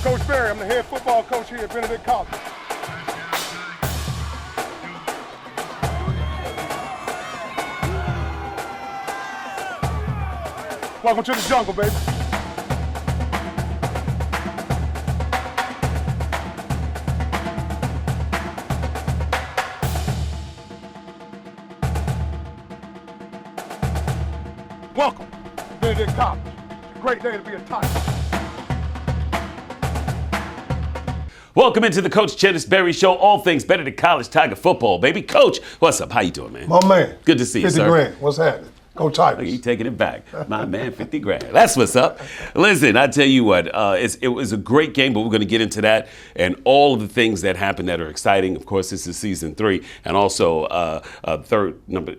Coach Berry. I'm the head football coach here at Benedict College. Welcome to the jungle, baby. Welcome to Benedict College. It's a great day to be a Tiger. Welcome into the Coach Chennis Berry Show, all things Benedict College Tiger football, baby. Coach, what's up? How you doing, man? My man. Good to see you, 50 sir. grand. What's happening? Go Tigers. Look, you taking it back. My man, 50 grand. That's what's up. Listen, I tell you what, it was a great game, but we're going to get into that and all of the things that happened that are exciting. Of course, this is season 3 and also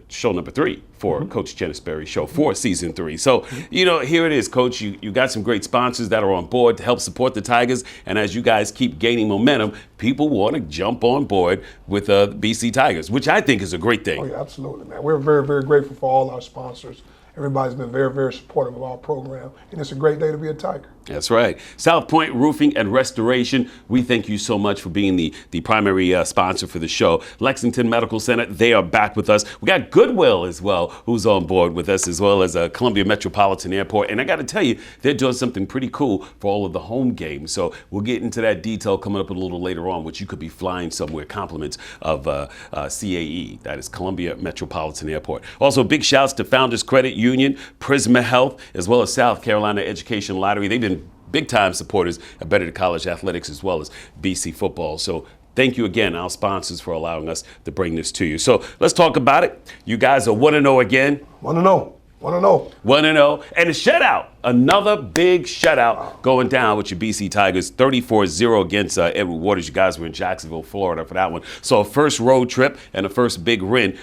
show number 3 for Coach Chennis Berry Show for season 3. So, here it is, Coach. You got some great sponsors that are on board to help support the Tigers. And as you guys keep gaining momentum, people want to jump on board with the BC Tigers, which I think is a great thing. Oh, yeah, absolutely, man. We're very, very grateful for all our sponsors. Everybody's been very, very supportive of our program, and it's a great day to be a Tiger. That's right. South Point Roofing and Restoration, we thank you so much for being the primary sponsor for the show. Lexington Medical Center, they are back with us. We got Goodwill as well, who's on board with us, as well as Columbia Metropolitan Airport. And I got to tell you, they're doing something pretty cool for all of the home games. So we'll get into that detail coming up a little later on, which you could be flying somewhere, compliments of CAE, that is Columbia Metropolitan Airport. Also, big shouts to Founders Credit Union, Prisma Health, as well as South Carolina Education Lottery. They've been big-time supporters of Benedict College athletics as well as BC football. So thank you again, our sponsors, for allowing us to bring this to you. So let's talk about it. You guys are 1-0 again. 1-0. 1-0. 1-0. And a shutout. Another big shutout going down with your BC Tigers. 34-0 against Edward Waters. You guys were in Jacksonville, Florida for that one. So a first road trip and a first big win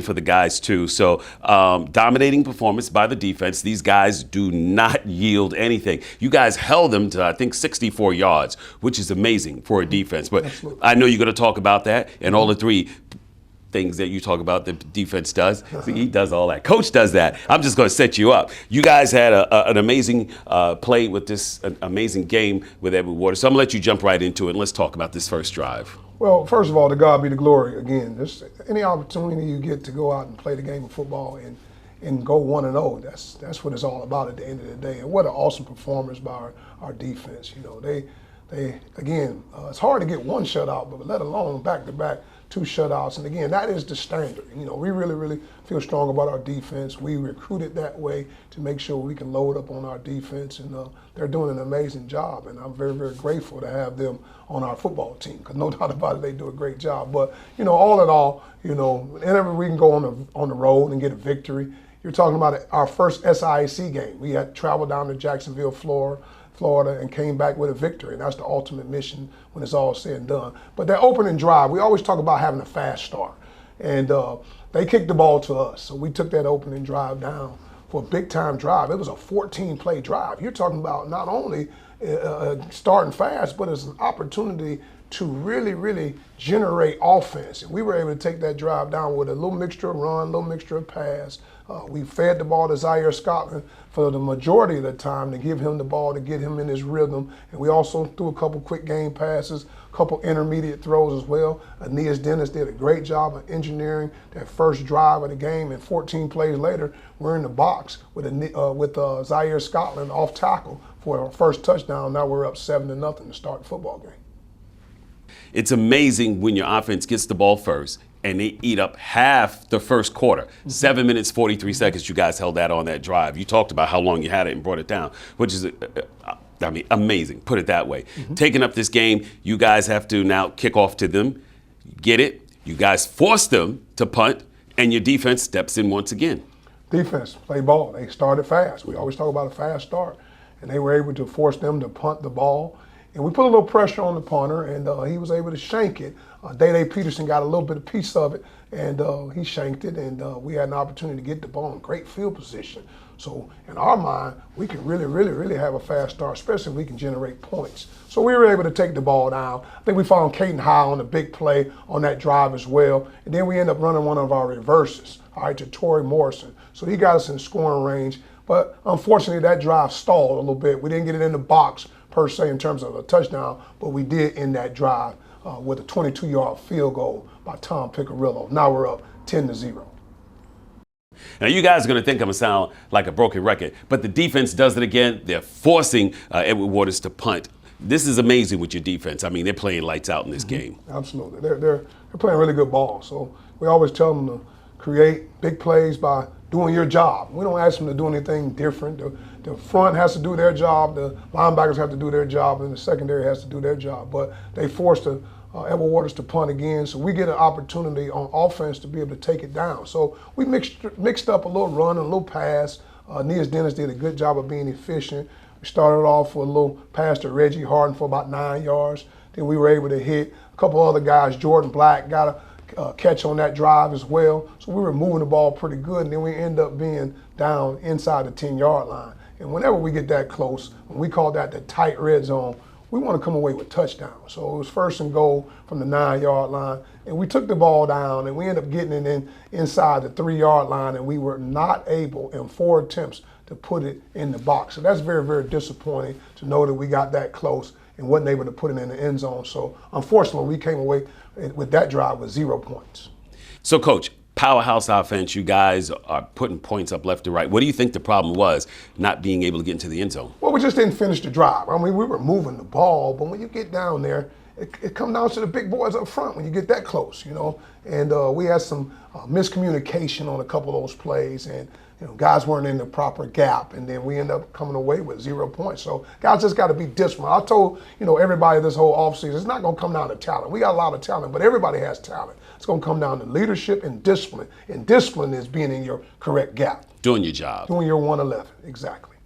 for the guys too. So dominating performance by the defense. These guys do not yield anything. You guys held them to, I think, 64 yards, which is amazing for a defense. But absolutely. I know you're going to talk about that and all the 3 things that you talk about the defense does. See, he does all that. Coach does that. I'm just going to set you up. You guys had an amazing play with this amazing game with Edward Waters. So I'm going to let you jump right into it, and let's talk about this first drive. Well, first of all, to God be the glory. Again, just any opportunity you get to go out and play the game of football and go 1-0, that's what it's all about at the end of the day. And what an awesome performance by our defense. They again, it's hard to get one shutout, but let alone back-to-back 2 shutouts. And again, that is the standard. We really, really feel strong about our defense. We recruited that way to make sure we can load up on our defense, and they're doing an amazing job. And I'm very, very grateful to have them on our football team, because no doubt about it, they do a great job. But all in all, whenever we can go on the road and get a victory, you're talking about our first SIAC game. We had traveled down to Jacksonville, Florida, and came back with a victory. And that's the ultimate mission when it's all said and done. But that opening drive, we always talk about having a fast start. And they kicked the ball to us. So we took that opening drive down for a big-time drive. It was a 14-play drive. You're talking about not only starting fast, but it's an opportunity to really, really generate offense. And we were able to take that drive down with a little mixture of run, a little mixture of pass. We fed the ball to Zaire Scotland for the majority of the time to give him the ball, to get him in his rhythm. And we also threw a couple quick game passes, a couple intermediate throws as well. Aeneas Dennis did a great job of engineering that first drive of the game, and 14 plays later, we're in the box with Zaire Scotland off tackle for our first touchdown. Now we're up 7-0 to start the football game. It's amazing when your offense gets the ball first and they eat up half the first quarter. 7 minutes, 43 seconds, you guys held that on that drive. You talked about how long you had it and brought it down, which is, amazing, put it that way. Taking up this game, you guys have to now kick off to them, get it, you guys force them to punt, and your defense steps in once again. Defense, play ball. They started fast. We always talk about a fast start, and they were able to force them to punt the ball. And we put a little pressure on the punter, and he was able to shank it. Day Peterson got a little bit of piece of it, and he shanked it, and we had an opportunity to get the ball in great field position. So in our mind, we can really, really, really have a fast start, especially if we can generate points. So we were able to take the ball down. I think we found Caden High on a big play on that drive as well. And then we end up running one of our reverses, to Torrey Morrison. So he got us in scoring range. But unfortunately, that drive stalled a little bit. We didn't get it in the box per se in terms of a touchdown, but we did end that drive with a 22-yard field goal by Tom Piccirillo. Now we're up 10-0. Now, you guys are going to think I'm going to sound like a broken record, but the defense does it again. They're forcing Edward Waters to punt. This is amazing with your defense. I mean, they're playing lights out in this game. Absolutely. They're playing really good ball. So we always tell them to create big plays by doing your job. We don't ask them to do anything different. The front has to do their job, the linebackers have to do their job, and the secondary has to do their job. But they forced Edward Waters to punt again, so we get an opportunity on offense to be able to take it down. So we mixed up a little run and a little pass. Nias Dennis did a good job of being efficient. We started off with a little pass to Reggie Harden for about 9 yards. Then we were able to hit a couple other guys. Jordan Black got a catch on that drive as well. So we were moving the ball pretty good, and then we end up being down inside the 10-yard line. And whenever we get that close, when we call that the tight red zone, we want to come away with touchdowns. So it was 1st and goal from the 9-yard line, and we took the ball down, and we ended up getting it inside the 3-yard line, and we were not able in 4 attempts to put it in the box. So that's very, very disappointing to know that we got that close and wasn't able to put it in the end zone. So unfortunately, we came away with that drive with 0 points. So, Coach, powerhouse offense, you guys are putting points up left and right. What do you think the problem was not being able to get into the end zone? Well, we just didn't finish the drive. I mean, we were moving the ball, but when you get down there, it comes down to the big boys up front when you get that close, you know. And we had some miscommunication on a couple of those plays, and guys weren't in the proper gap, and then we end up coming away with 0 points. So guys just got to be disciplined. I told everybody this whole offseason, it's not going to come down to talent. We got a lot of talent, but everybody has talent. It's going to come down to leadership and discipline. And discipline is being in your correct gap. Doing your job. Doing your 111, exactly.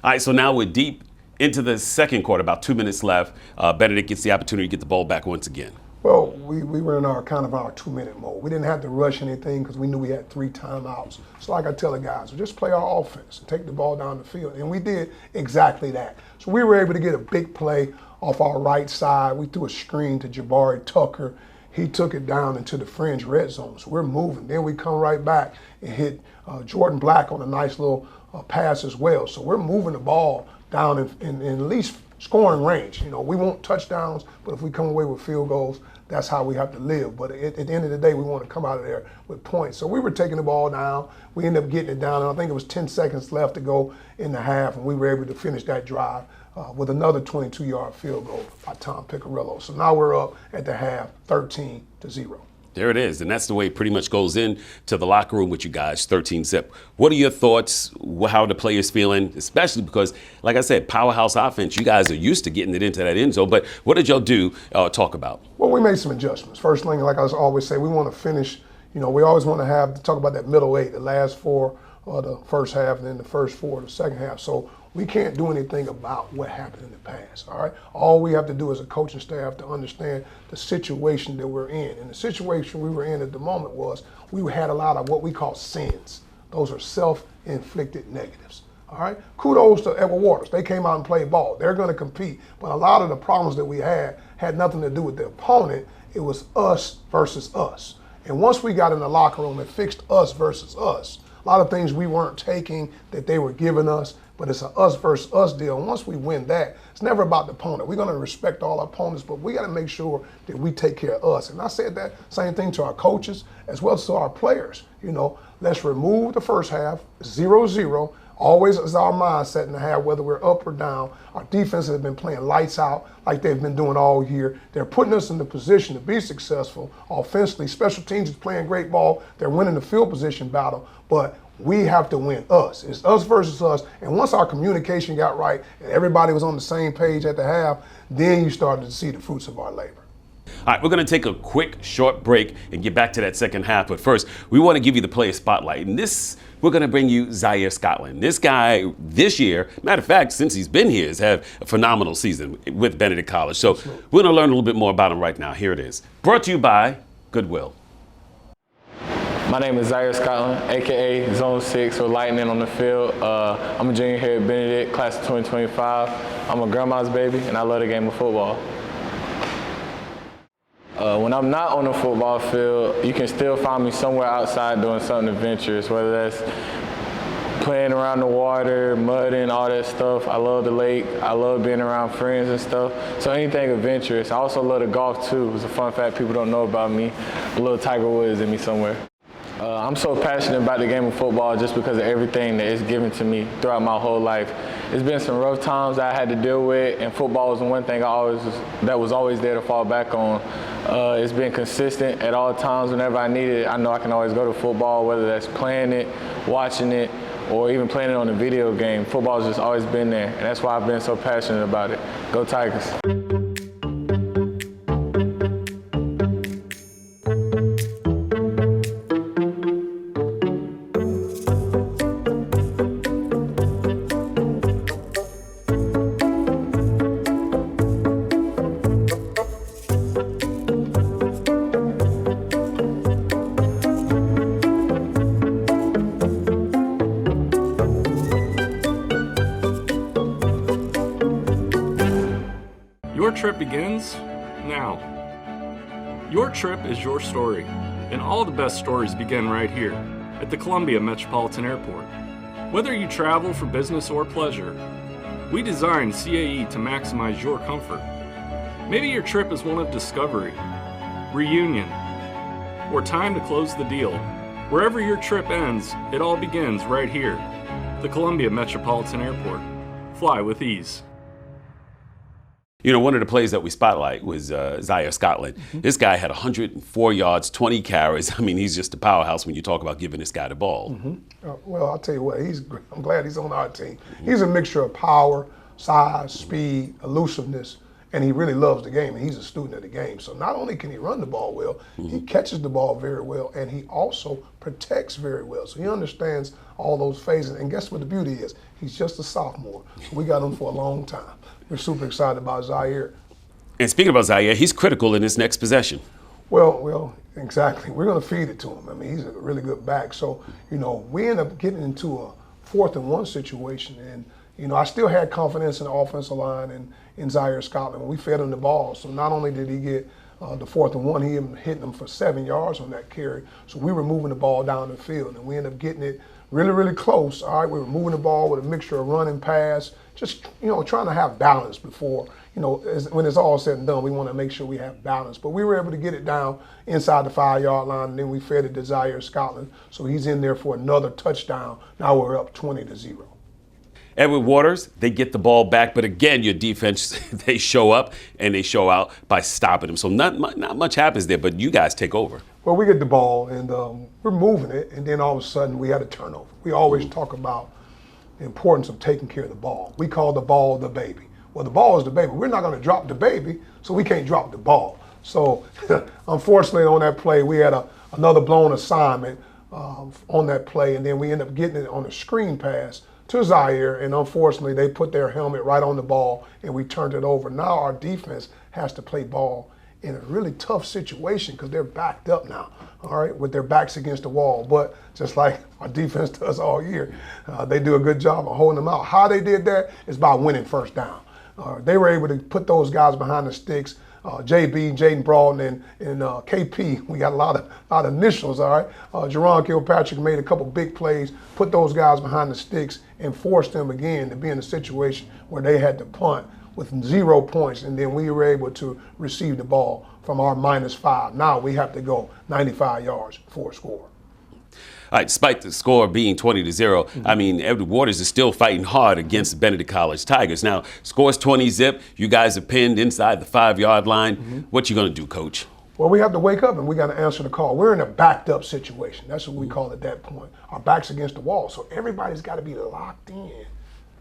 All right, so now we're deep into the second quarter, about 2 minutes left. Benedict gets the opportunity to get the ball back once again. Well, we were in our 2-minute mode. We didn't have to rush anything because we knew we had 3 timeouts. So like I tell the guys, just play our offense and take the ball down the field. And we did exactly that. So we were able to get a big play off our right side. We threw a screen to Jabari Tucker. He took it down into the fringe red zone. So we're moving. Then we come right back and hit Jordan Black on a nice little pass as well. So we're moving the ball down in at least scoring range. We want touchdowns, but if we come away with field goals, that's how we have to live. But at the end of the day, we want to come out of there with points. So we were taking the ball down. We ended up getting it down, and I think it was 10 seconds left to go in the half, and we were able to finish that drive with another 22-yard field goal by Tom Piccirillo. So now we're up at the half, 13-0. There it is, and that's the way it pretty much goes into the locker room with you guys, 13-0. What are your thoughts, how are the players feeling, especially because, like I said, powerhouse offense, you guys are used to getting it into that end zone, but what did y'all do, talk about? Well, we made some adjustments. First thing, like I always say, we want to finish, we always want to talk about that middle 8, the last 4 of the first half, and then the first 4 of the second half. So we can't do anything about what happened in the past, all right? All we have to do as a coaching staff to understand the situation that we're in. And the situation we were in at the moment was we had a lot of what we call sins. Those are self-inflicted negatives, all right? Kudos to Edward Waters. They came out and played ball. They're going to compete. But a lot of the problems that we had nothing to do with the opponent. It was us versus us. And once we got in the locker room and fixed us versus us, a lot of things we weren't taking that they were giving us, but it's a us versus us deal. And once we win that, it's never about the opponent. We're going to respect all our opponents, but we got to make sure that we take care of us. And I said that same thing to our coaches as well as to our players. Let's remove the first half, 0-0. Always is our mindset in the half, whether we're up or down. Our defense has been playing lights out like they've been doing all year. They're putting us in the position to be successful offensively. Special teams is playing great ball. They're winning the field position battle, but we have to win us. It's us versus us. And once our communication got right and everybody was on the same page at the half, then you started to see the fruits of our labor. All right, we're going to take a quick, short break and get back to that second half. But first, we want to give you the player spotlight. And we're going to bring you Zaire Scotland. This guy, this year, matter of fact, since he's been here, has had a phenomenal season with Benedict College. So we're going to learn a little bit more about him right now. Here it is. Brought to you by Goodwill. My name is Zaire Scotland, a.k.a. Zone 6 or Lightning on the field. I'm a junior here at Benedict, class of 2025. I'm a grandma's baby, and I love the game of football. When I'm not on the football field, you can still find me somewhere outside doing something adventurous, whether that's playing around the water, mudding, all that stuff. I love the lake. I love being around friends and stuff. So anything adventurous. I also love the golf too. It's a fun fact people don't know about me. A little Tiger Woods in me somewhere. I'm so passionate about the game of football just because of everything that it's given to me throughout my whole life. It's been some rough times I had to deal with, and football was the one thing that was always there to fall back on. It's been consistent at all times. Whenever I need it, I know I can always go to football, whether that's playing it, watching it, or even playing it on a video game. Football's just always been there, and that's why I've been so passionate about it. Go Tigers. Your trip begins now. Your trip is your story, and all the best stories begin right here at the Columbia Metropolitan Airport. Whether you travel for business or pleasure, we designed CAE to maximize your comfort. Maybe your trip is one of discovery, reunion, or time to close the deal. Wherever your trip ends, it all begins right here, the Columbia Metropolitan Airport. Fly with ease. You know, one of the plays that we spotlight was Zaire Scotland. This guy had 104 yards, 20 carries. I mean, he's just a powerhouse when you talk about giving this guy the ball. Well, I'll tell you what, I'm glad he's on our team. He's a mixture of power, size, speed, elusiveness, and he really loves the game, and he's a student of the game. So not only can he run the ball well, he catches the ball very well, and he also protects very well. So he understands all those phases. And guess what the beauty is? He's just a sophomore. So we got him for a long time. We're super excited about Zaire. And speaking about Zaire, he's critical in his next possession. Well, exactly. We're going to feed it to him. I mean, he's a really good back. So, you know, we end up getting into a 4th and 1 situation. And, you know, I still had confidence in the offensive line and in Zaire Scotland when we fed him the ball. So not only did he get the 4th and 1, he ended up hitting him for 7 yards on that carry. So we were moving the ball down the field, and we ended up getting it really, really close. All right, we were moving the ball with a mixture of run and pass, just, you know, trying to have balance before, you know, when it's all said and done, we want to make sure we have balance. But we were able to get it down inside the 5-yard line, and then we fed it to Zaire Scotland. So he's in there for another touchdown. Now we're up 20-0. Edward Waters, they get the ball back, but again, your defense, they show up and they show out by stopping them. So not much happens there, but you guys take over. Well, we get the ball, and we're moving it, and then all of a sudden we had a turnover. We always talk about the importance of taking care of the ball. We call the ball the baby. Well, the ball is the baby. We're not going to drop the baby, so we can't drop the ball. So unfortunately on that play, we had another blown assignment on that play, and then we end up getting it on a screen pass to Zaire, and unfortunately they put their helmet right on the ball and we turned it over. Now our defense has to play ball in a really tough situation because they're backed up now, all right, with their backs against the wall. But just like our defense does all year, they do a good job of holding them out. How they did that is by winning first down. They were able to put those guys behind the sticks. JB, Jaden Broughton, and KP. We got a lot of initials, all right? Jerron Kilpatrick made a couple big plays, put those guys behind the sticks, and forced them again to be in a situation where they had to punt with 0 points, and then we were able to receive the ball from our -5. Now we have to go 95 yards for a score. All right, despite the score being 20-0, I mean, Edward Waters is still fighting hard against Benedict College Tigers. Now, scores 20-0. You guys are pinned inside the 5-yard line. What you going to do, Coach? Well, we have to wake up and we got to answer the call. We're in a backed up situation. That's what we call it at that point. Our back's against the wall. So everybody's got to be locked in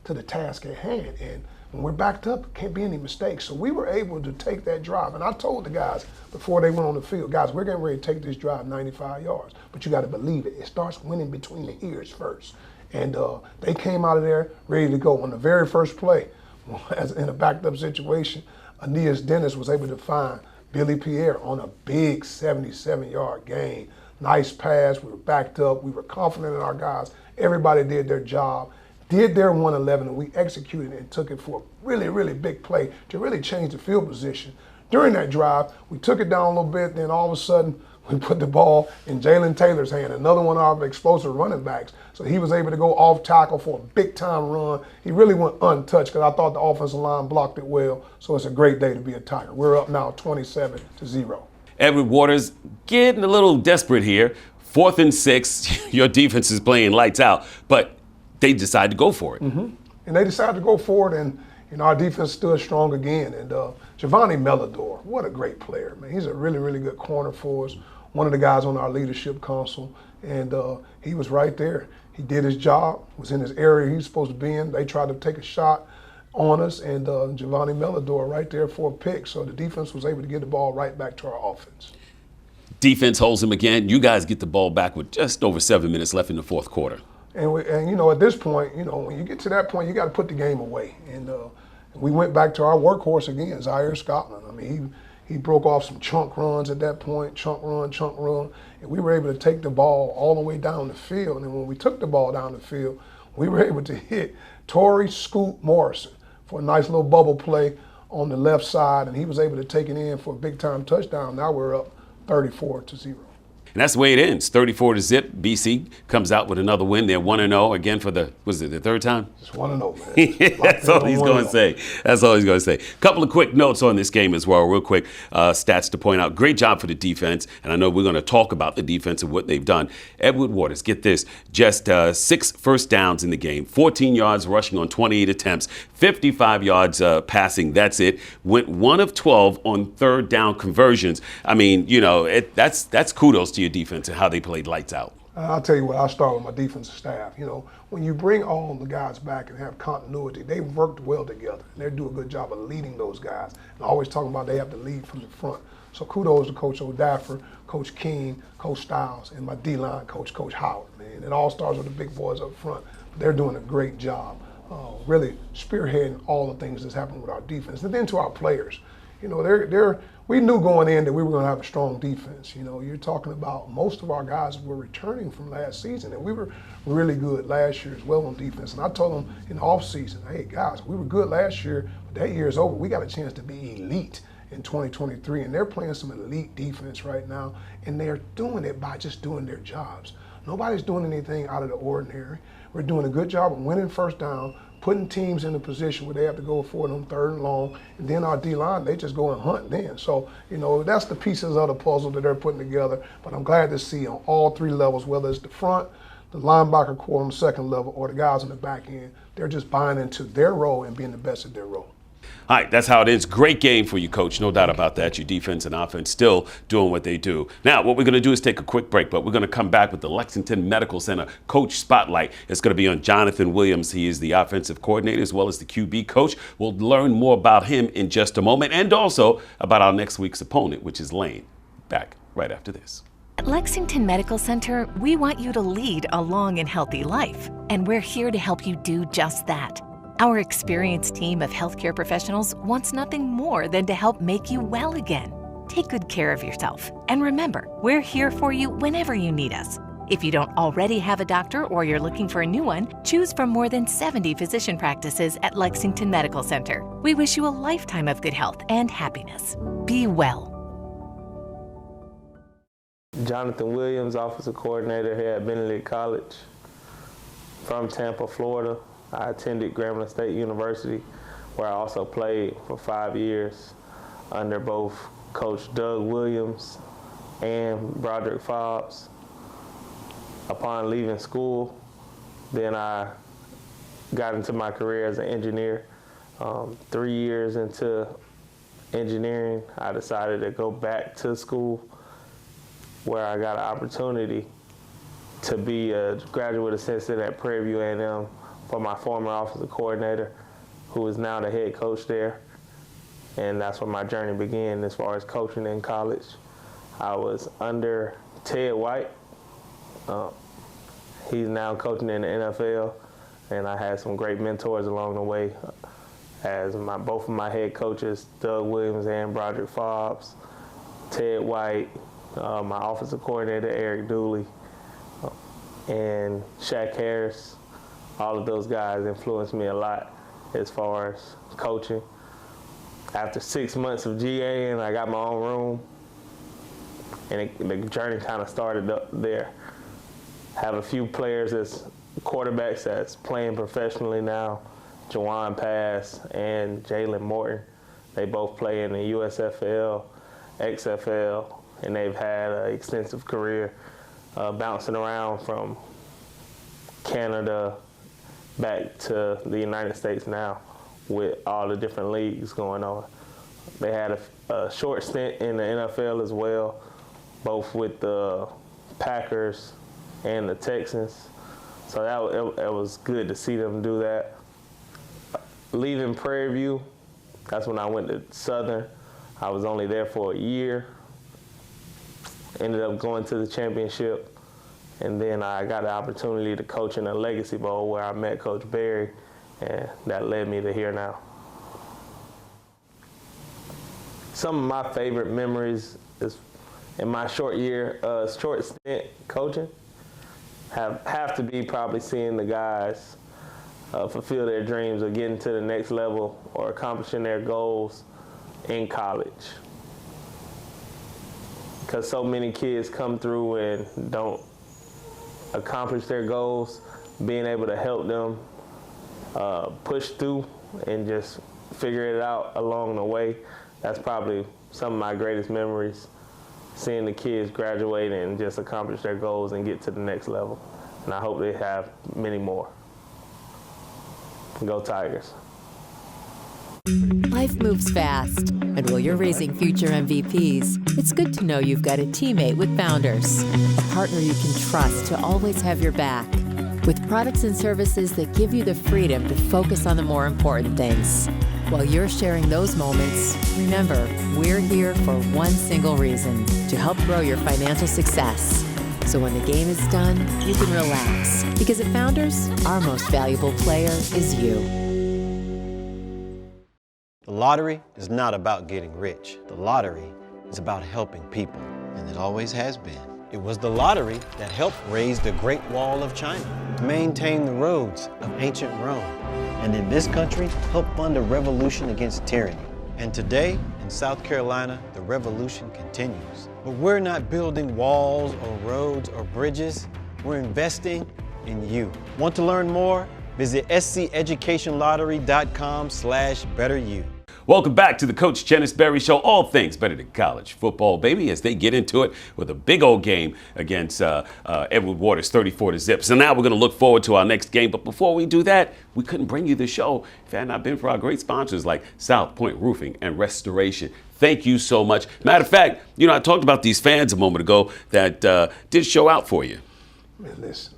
to the task at hand. And when we're backed up, can't be any mistakes. So we were able to take that drive. And I told the guys before they went on the field, guys, we're getting ready to take this drive 95 yards. But you got to believe it. It starts winning between the ears first. And they came out of there ready to go. On the very first play, as in a backed up situation, Aeneas Dennis was able to find Billy Pierre on a big 77-yard gain. Nice pass. We were backed up. We were confident in our guys. Everybody did their job. Did their 111, and we executed and took it for a really, really big play to really change the field position. During that drive, we took it down a little bit, then all of a sudden, we put the ball in Jalen Taylor's hand, another one of our explosive running backs. So he was able to go off tackle for a big time run. He really went untouched because I thought the offensive line blocked it well. So it's a great day to be a Tiger. We're up now 27-0. Edward Waters getting a little desperate here. 4th and 6, your defense is playing lights out, but they decided to go for it. Mm-hmm. And they decided to go for it, and our defense stood strong again. And Giovanni Melidor, what a great player, man. He's a really, really good corner for us. One of the guys on our leadership council, and he was right there. He did his job, was in his area he was supposed to be in. They tried to take a shot on us, and Giovanni Melidor right there for a pick. So the defense was able to get the ball right back to our offense. Defense holds him again. You guys get the ball back with just over 7 minutes left in the 4th quarter. And at this point, when you get to that point, you got to put the game away. And we went back to our workhorse again, Zaire Scotland. I mean, he broke off some chunk runs at that point, chunk run, and we were able to take the ball all the way down the field. And when we took the ball down the field, we were able to hit Torrey Scoot Morrison for a nice little bubble play on the left side, and he was able to take it in for a big-time touchdown. Now we're up 34-0. And that's the way it ends, 34-0. BC comes out with another win. They're 1-0 again for the 3rd time? Just 1-0, man. That's all he's going to say. That's all he's going to say. Couple of quick notes on this game as well, real quick stats to point out. Great job for the defense, and I know we're going to talk about the defense and what they've done. Edward Waters, get this, just 6 first downs in the game, 14 yards rushing on 28 attempts, 55 yards passing, that's it. Went 1 of 12 on 3rd down conversions. I mean, that's kudos to your defense and how they played lights out. I'll tell you what, I'll start with my defensive staff. When you bring all the guys back and have continuity, they've worked well together, and they do a good job of leading those guys. And always talking about they have to lead from the front. So kudos to Coach O'Daffer, Coach King, Coach Stiles, and my D-line coach, Coach Howard, man. It all starts with the big boys up front. But they're doing a great job, really spearheading all the things that's happening with our defense. And then to our players, we knew going in that we were going to have a strong defense. You're talking about most of our guys were returning from last season, and we were really good last year as well on defense. And I told them in the offseason, hey, guys, we were good last year, but that year is over. We got a chance to be elite in 2023, and they're playing some elite defense right now, and they're doing it by just doing their jobs. Nobody's doing anything out of the ordinary. We're doing a good job of winning first down, putting teams in a position where they have to go for it on 3rd and long, and then our D-line, they just go and hunt then. So, that's the pieces of the puzzle that they're putting together. But I'm glad to see on all 3 levels, whether it's the front, the linebacker core on the 2nd level, or the guys on the back end, they're just buying into their role and being the best at their role. All right, that's how it is. Great game for you, Coach. No doubt about that. Your defense and offense still doing what they do. Now, what we're going to do is take a quick break, but we're going to come back with the Lexington Medical Center Coach Spotlight. It's going to be on Jonathan Williams. He is the offensive coordinator as well as the QB coach. We'll learn more about him in just a moment, and also about our next week's opponent, which is Lane. Back right after this. At Lexington Medical Center, we want you to lead a long and healthy life, and we're here to help you do just that. Our experienced team of healthcare professionals wants nothing more than to help make you well again. Take good care of yourself. And remember, we're here for you whenever you need us. If you don't already have a doctor or you're looking for a new one, choose from more than 70 physician practices at Lexington Medical Center. We wish you a lifetime of good health and happiness. Be well. Jonathan Williams, offensive coordinator here at Benedict College. From Tampa, Florida. I attended Grambling State University, where I also played for 5 years under both Coach Doug Williams and Broderick Fobbs. Upon leaving school, then I got into my career as an engineer. 3 years into engineering, I decided to go back to school, where I got an opportunity to be a graduate assistant at Prairie View A&M for my former offensive coordinator, who is now the head coach there. And that's where my journey began as far as coaching in college. I was under Ted White. He's now coaching in the NFL, and I had some great mentors along the way, as both of my head coaches, Doug Williams and Broderick Fobbs, Ted White, my offensive coordinator, Eric Dooley, and Shaq Harris. All of those guys influenced me a lot as far as coaching. After 6 months of GA, and I got my own room, and the journey kind of started up there. Have a few players as quarterbacks that's playing professionally now, Jawan Pass and Jalen Morton. They both play in the USFL, XFL, and they've had an extensive career bouncing around from Canada back to the United States now with all the different leagues going on. They had a short stint in the NFL as well, both with the Packers and the Texans. So that was good to see them do that. Leaving Prairie View, that's when I went to Southern. I was only there for a year. Ended up going to the championship, and then I got the opportunity to coach in a Legacy Bowl where I met Coach Berry, and that led me to here now. Some of my favorite memories is in my short stint coaching have to be probably seeing the guys fulfill their dreams of getting to the next level or accomplishing their goals in college. Because so many kids come through and don't accomplish their goals, being able to help them push through and just figure it out along the way, that's probably some of my greatest memories, seeing the kids graduate and just accomplish their goals and get to the next level. And I hope they have many more. Go Tigers. Life moves fast, and while you're raising future MVPs, it's good to know you've got a teammate with Founders, a partner you can trust to always have your back, with products and services that give you the freedom to focus on the more important things. While you're sharing those moments, remember, we're here for one single reason, to help grow your financial success. So when the game is done, you can relax, because at Founders, our most valuable player is you. The lottery is not about getting rich. The lottery is about helping people, and it always has been. It was the lottery that helped raise the Great Wall of China, maintain the roads of ancient Rome, and in this country, helped fund a revolution against tyranny. And today, in South Carolina, the revolution continues. But we're not building walls or roads or bridges. We're investing in you. Want to learn more? Visit sceducationlottery.com/betteryou. Welcome back to the Coach Chennis Berry Show. All things Benedict College football, baby, as they get into it with a big old game against Edward Waters, 34-0. So now we're going to look forward to our next game. But before we do that, we couldn't bring you the show if it had not been for our great sponsors like South Point Roofing and Restoration. Thank you so much. Matter of fact, I talked about these fans a moment ago that did show out for you. Man, listen,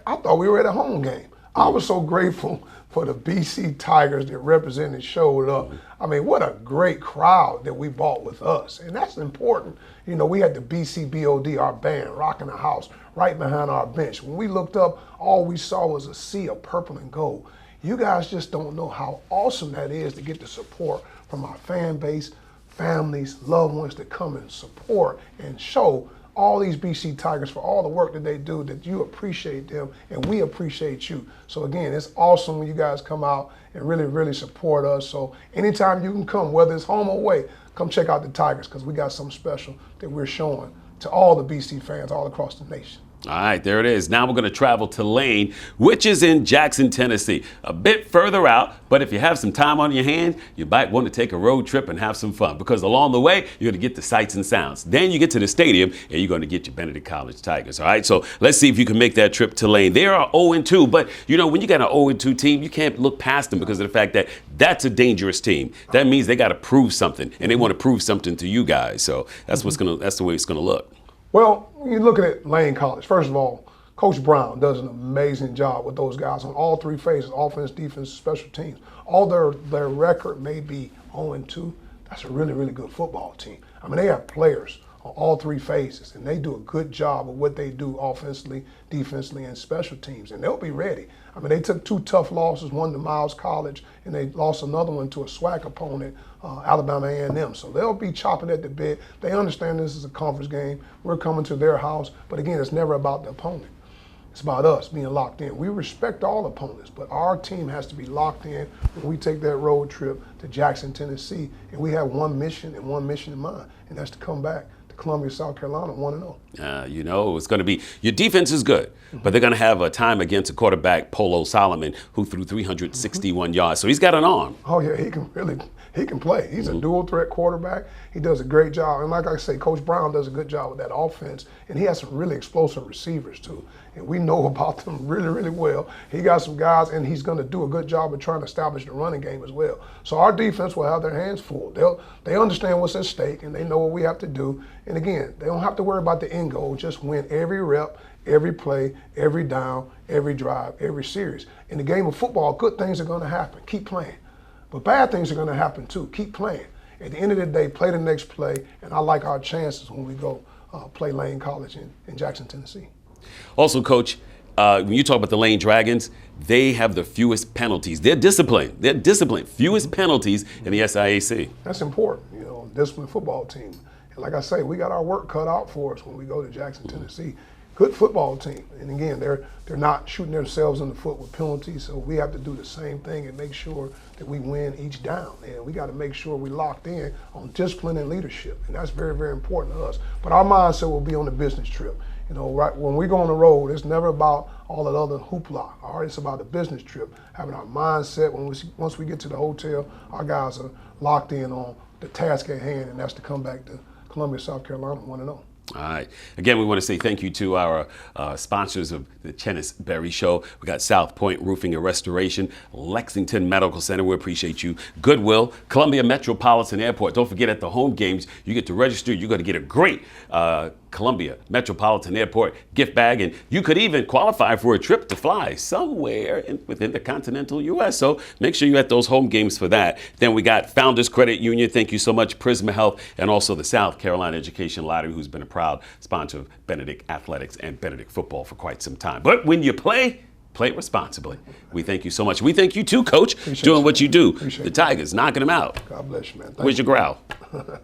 I thought we were at a home game. I was so grateful for the BC Tigers that represented showed up. I mean, what a great crowd that we brought with us. And that's important. We had the BC BOD, our band, rocking the house right behind our bench. When we looked up, all we saw was a sea of purple and gold. You guys just don't know how awesome that is to get the support from our fan base, families, loved ones that come and support and show all these BC Tigers for all the work that they do, that you appreciate them and we appreciate you. So again, it's awesome when you guys come out and really, really support us. So anytime you can come, whether it's home or away, come check out the Tigers, because we got something special that we're showing to all the BC fans all across the nation. All right, there it is. Now we're going to travel to Lane, which is in Jackson, Tennessee. A bit further out, but if you have some time on your hands, you might want to take a road trip and have some fun, because along the way, you're going to get the sights and sounds. Then you get to the stadium, and you're going to get your Benedict College Tigers. All right, so let's see if you can make that trip to Lane. They are 0-2, but when you got an 0-2 team, you can't look past them because of the fact that that's a dangerous team. That means they got to prove something, and they want to prove something to you guys. So that's that's the way it's going to look. Well, when you're looking at Lane College, first of all, Coach Brown does an amazing job with those guys on all three phases: offense, defense, special teams. All their record may be 0-2. That's a really, really good football team. I mean, they have players on all three phases, and they do a good job of what they do offensively, defensively, and special teams, and they'll be ready. I mean, they took 2 tough losses, one to Miles College, and they lost another one to a SWAC opponent, Alabama A&M. So they'll be chopping at the bit. They understand this is a conference game. We're coming to their house, but again, it's never about the opponent. It's about us being locked in. We respect all opponents, but our team has to be locked in when we take that road trip to Jackson, Tennessee, and we have one mission and one mission in mind, and that's to come back to Columbia, South Carolina, 1-0. You know, it's going to be, your defense is good, but they're going to have a time against a quarterback, Polo Solomon, who threw 361 yards. So he's got an arm. Oh, yeah, he can play. He's a dual threat quarterback. He does a great job. And like I say, Coach Brown does a good job with that offense. And he has some really explosive receivers, too. And we know about them really, really well. He got some guys, and he's going to do a good job of trying to establish the running game as well. So our defense will have their hands full. They understand what's at stake, and they know what we have to do. And again, they don't have to worry about the end goal. Just win every rep, every play, every down, every drive, every series. In the game of football, good things are going to happen. Keep playing. But bad things are going to happen, too. Keep playing. At the end of the day, play the next play, and I like our chances when we go play Lane College in Jackson, Tennessee. Also, Coach, when you talk about the Lane Dragons, they have the fewest penalties. They're disciplined. Fewest penalties in the SIAC. That's important, you know, disciplined football team. And like I say, we got our work cut out for us when we go to Jackson, Tennessee. Good football team. And again, they're not shooting themselves in the foot with penalties, so we have to do the same thing and make sure that we win each down. And we got to make sure we locked in on discipline and leadership. And that's very, very important to us. But our mindset will be on the business trip. You know, right when we go on the road, it's never about all that other hoopla. All right, it's about the business trip, having our mindset. Once we get to the hotel, our guys are locked in on the task at hand, and that's to come back to Columbia, South Carolina, 1-0. All right. Again, we want to say thank you to our sponsors of the Chennis Berry Show. We got South Point Roofing and Restoration, Lexington Medical Center. We appreciate you. Goodwill, Columbia Metropolitan Airport. Don't forget, at the home games, you get to register. You're going to get a great Columbia Metropolitan Airport gift bag, and you could even qualify for a trip to fly somewhere within the continental U.S. So make sure you're at those home games for that. Then we got Founders Credit Union. Thank you so much, Prisma Health, and also the South Carolina Education Lottery, who's been a proud sponsor of Benedict Athletics and Benedict football for quite some time. But when you play responsibly. We thank you so much. We thank you too, Coach, doing what you do. The Tigers, knocking them out. God bless you, man. Where's your growl?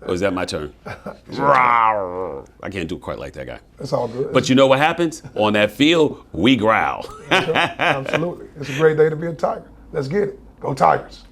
Or is that my turn? I can't do it quite like that guy. It's all good. But you know what happens? On that field, we growl. Absolutely. It's a great day to be a Tiger. Let's get it. Go Tigers.